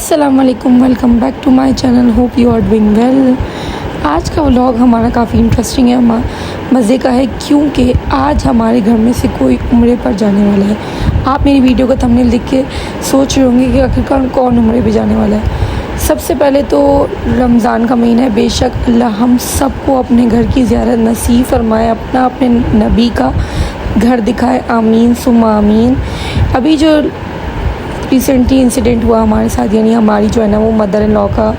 अस्सलाम वालेकुम, welcome back to my channel. Hope you are doing well. आज का व्लॉग हमारा काफ़ी इंटरेस्टिंग है, मज़े का है, क्योंकि आज हमारे घर में से कोई उम्रे पर जाने वाला है। आप मेरी वीडियो का थंबनेल देख के सोच रहे होंगे कि आखिरकार कौन उम्रे पे जाने वाला है। सबसे पहले तो रमज़ान का महीना है, बेशक अल्लाह हम सबको अपने घर की ज़ियारत नसीब फरमाए, अपने नबी का घर दिखाए, आमीन सुम्मा आमीन। अभी जो रिसेंटली इंसिडेंट हुआ हमारे साथ, यानी हमारी जो है ना वो मदर इन लॉ का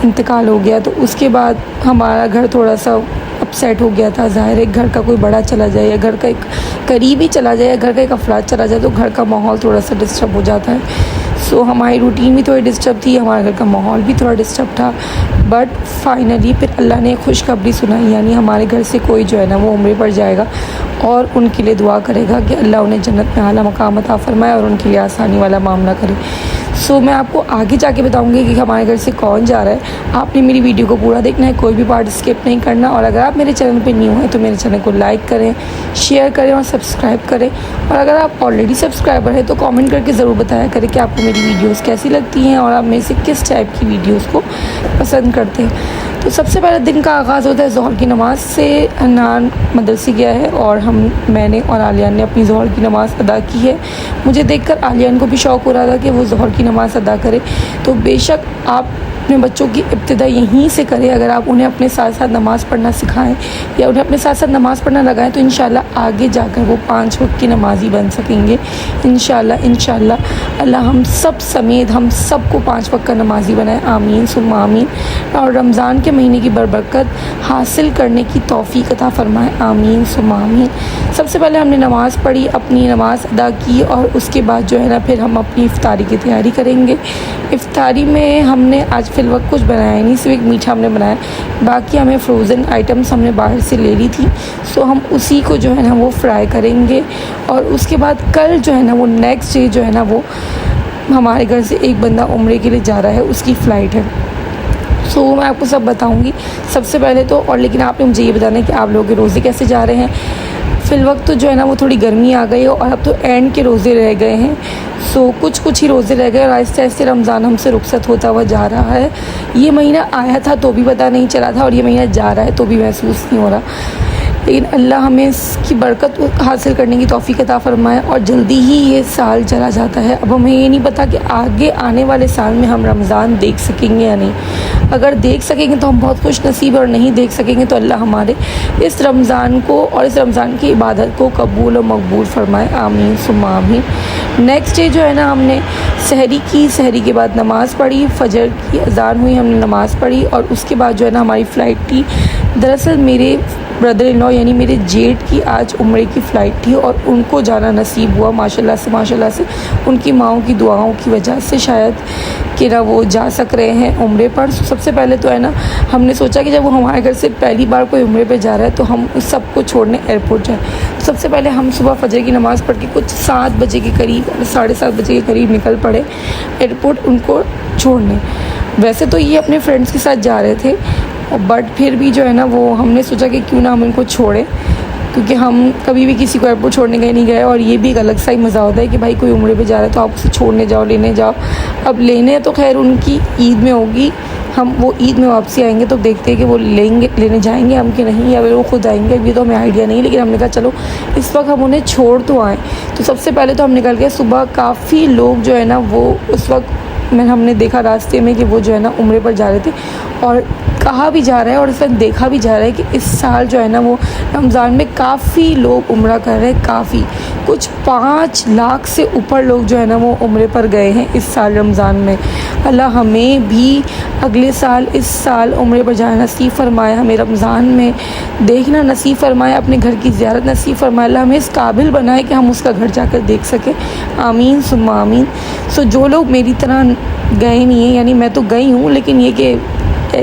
इंतकाल हो गया, तो उसके बाद हमारा घर थोड़ा सा अपसेट हो गया था। ज़ाहिर है घर का कोई बड़ा चला जाए या घर का एक करीबी चला जाए या घर का एक अफराद चला जाए तो घर का माहौल थोड़ा सा डिस्टर्ब हो जाता है। सो हमारी रूटीन भी थोड़ी डिस्टर्ब थी, हमारे घर का माहौल भी थोड़ा डिस्टर्ब था। बट फाइनली फिर अल्लाह ने खुशखबरी सुनाई, यानी हमारे घर से कोई जो है ना वो उम्रे पर जाएगा और उनके लिए दुआ करेगा कि अल्लाह उन्हें जन्नत में आला मकाम अता फरमाए और उनके लिए आसानी वाला मामला करे। सो मैं आपको आगे जाके बताऊंगी कि हमारे घर से कौन जा रहा है। आपने मेरी वीडियो को पूरा देखना है, कोई भी पार्ट स्किप नहीं करना। और अगर आप मेरे चैनल पे न्यू हैं तो मेरे चैनल को लाइक करें, शेयर करें और सब्सक्राइब करें। और अगर आप ऑलरेडी सब्सक्राइबर हैं तो कमेंट करके ज़रूर बताया करें कि आपको मेरी वीडियोस कैसी लगती हैं और आप मेरे से किस टाइप की वीडियोस को पसंद करते हैं। तो सबसे पहले दिन का आगाज़ होता है ज़ोहर की नमाज़ से। अनान मदरसे गया है और मैंने और आलियान ने अपनी ज़ोहर की नमाज़ अदा की है। मुझे देखकर आलियान को भी शौक़ हो रहा था कि वो ज़ोहर की नमाज़ अदा करे। तो बेशक आप अपने बच्चों की इब्तिदा यहीं से करें। अगर आप उन्हें अपने साथ साथ नमाज़ पढ़ना सिखाएं या उन्हें अपने साथ साथ नमाज़ पढ़ना लगाएं तो इंशाल्लाह आगे जाकर वो 5 वक्त की नमाज़ी बन सकेंगे। इंशाल्लाह अल्लाह हम सब समेत हम सबको 5 वक्त का नमाज़ी बनाए, आमीन सुम्मा आमीन। और रमज़ान के महीने की बरकत हासिल करने की तौफ़ीक़ अता फ़रमाए, आमीन सुम्मा आमीन। सबसे पहले हमने नमाज़ पढ़ी, अपनी नमाज़ अदा की और उसके बाद जो है ना फिर हम अपनी इफ्तारी की तैयारी करेंगे। इफ्तारी में हमने आज फ़िल वक्त कुछ बनाया नहीं, सिर्फ एक मीठा हमने बनाया। बाकी हमें फ्रोज़न आइटम्स हमने बाहर से ले ली थी, सो हम उसी को जो है ना वो फ्राई करेंगे। और उसके बाद कल जो है ना वो नेक्स्ट डे जो है ना वो हमारे घर से एक बंदा उम्रे के लिए जा रहा है, उसकी फ़्लाइट है। सो मैं आपको सब बताऊंगी सबसे पहले तो। और लेकिन आपने मुझे ये बताना है कि आप लोगों के रोज़े कैसे जा रहे हैं। फ़िल वक्त तो जो है ना वो थोड़ी गर्मी आ गई है और अब तो एंड के रोज़े रह गए हैं। सो कुछ ही रोज़े रह गए और आहिस्ते आहिस्ते रमज़ान हमसे रुखसत होता हुआ जा रहा है। ये महीना आया था तो भी पता नहीं चला था और ये महीना जा रहा है तो भी महसूस नहीं हो रहा। लेकिन अल्लाह हमें इसकी बरकत हासिल करने की तौफ़ीक़ अता फ़रमाए और जल्दी ही ये साल चला जाता है। अब हमें ये नहीं पता कि आगे आने वाले साल में हम रमज़ान देख सकेंगे या नहीं। अगर देख सकेंगे तो हम बहुत खुश नसीब, और नहीं देख सकेंगे तो अल्लाह हमारे इस रमज़ान को और इस रमज़ान की इबादत को कबूल और मकबूल फ़रमाए, आमीन सुम्मा आमीन। नेक्स्ट डे जो है ना हमने सहरी की, सहरी के बाद नमाज़ पढ़ी, फ़जर की अज़ान हुई, हमने नमाज़ पढ़ी और उसके बाद जो है ना हमारी फ़्लाइट थी। दरअसल मेरे ब्रदर इन लॉ यानी मेरे जेठ की आज उम्रे की फ़्लाइट थी और उनको जाना नसीब हुआ माशाल्लाह से उनकी माँओं की दुआओं की वजह से शायद कि ना वो जा सक रहे हैं उम्रे पर। सबसे पहले तो है ना हमने सोचा कि जब वो हमारे घर से पहली बार कोई उम्रे पे जा रहा है तो हम उस सब को छोड़ने एयरपोर्ट जाएँ। तो सबसे पहले हम सुबह फ़जर की नमाज़ पढ़ के कुछ 7 बजे के करीब, 7:30 बजे के करीब निकल पड़े एयरपोर्ट उनको छोड़ने। वैसे तो ये अपने फ्रेंड्स के साथ जा रहे थे बट फिर भी जो है ना वो हमने सोचा कि क्यों ना हम इनको छोड़ें, क्योंकि हम कभी भी किसी को एयरपोर्ट छोड़ने गए नहीं गए और ये भी एक अलग सा ही मज़ा होता है कि भाई कोई उम्रे पे जा रहा है तो आप उसे छोड़ने जाओ, लेने जाओ। अब लेने तो खैर उनकी ईद में होगी, हम वो ईद में वापसी आएंगे तो देखते हैं कि वो लेने जाएंगे हम कि नहीं, या फिर वो खुद आएंगे, अभी तो हमें आइडिया नहीं। लेकिन हमने कहा चलो इस वक्त हम उन्हें छोड़ तो आएँ। तो सबसे पहले तो हम निकल गए सुबह। काफ़ी लोग जो है ना वो उस वक्त हमने देखा रास्ते में कि वो जो है ना उम्रे पर जा रहे थे और कहा भी जा रहा है और इस वक्त देखा भी जा रहा है कि इस साल जो है ना वो रमज़ान में काफ़ी लोग उम्रा कर रहे हैं। काफ़ी कुछ 5 लाख से ऊपर लोग जो है ना वो उम्रे पर गए हैं इस साल रमज़ान में। अल्लाह हमें भी अगले साल इस साल उम्रे पर जाना नसीब फरमाए, हमें रमज़ान में देखना नसीब फरमाए, अपने घर की ज़ियारत नसीब फरमाए। अल्लाह हमें इस काबिल बनाए कि हम उसका घर जाकर देख सकें, आमीन सुम्मा आमीन। सो जो लोग मेरी तरह गए नहीं हैं, यानी मैं तो गई हूँ लेकिन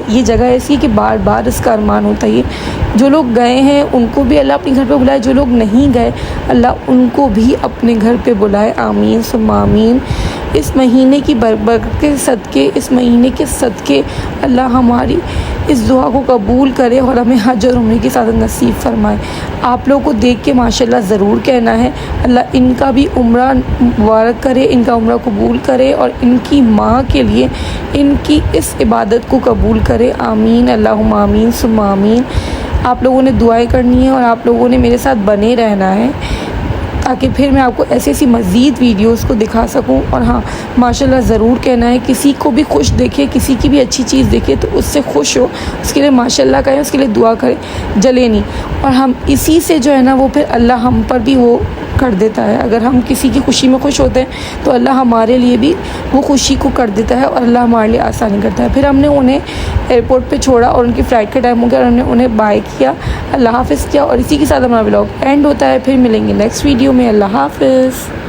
ये जगह ऐसी है कि बार बार इसका अरमान होता है। जो लोग गए हैं उनको भी अल्लाह अपने घर पे बुलाए, जो लोग नहीं गए अल्लाह उनको भी अपने घर पे बुलाए, आमीन सुम्मा आमीन। इस महीने की बरकत के सदक़े, इस महीने के सदक़े अल्लाह हमारी इस दुआ को कबूल करे और हमें हज और उम्रे की सादत नसीब फरमाए। आप लोगों को देख के माशाल्लाह ज़रूर कहना है अल्लाह इनका भी उम्रा मुबारक करे, इनका उम्रा कबूल करे और इनकी माँ के लिए इनकी इस इबादत को कबूल करे। आमीन अल्लाहुम्मा आमीन सुम्मा आमीन। आप लोगों ने दुआएं करनी है और आप लोगों ने मेरे साथ बने रहना है ताकि फिर मैं आपको ऐसी ऐसी मज़ीद वीडियोस को दिखा सकूं। और हाँ, माशाल्लाह ज़रूर कहना है, किसी को भी खुश देखे, किसी की भी अच्छी चीज़ देखे तो उससे खुश हो, उसके लिए माशाल्लाह कहें, उसके लिए दुआ करें, जले नहीं। और हम इसी से जो है ना वो फिर अल्लाह हम पर भी वो कर देता है। अगर हम किसी की खुशी में खुश होते हैं तो अल्लाह हमारे लिए भी वो खुशी को कर देता है और अल्लाह हमारे लिए आसानी करता है। फिर हमने उन्हें एयरपोर्ट पे छोड़ा और उनकी फ़्लाइट का टाइम हो गया और हमने उन्हें बाय किया, अल्लाह हाफ़िज़ किया और इसी के साथ हमारा व्लॉग एंड होता है। फिर मिलेंगे नेक्स्ट वीडियो में। अल्लाह हाफ़िज़।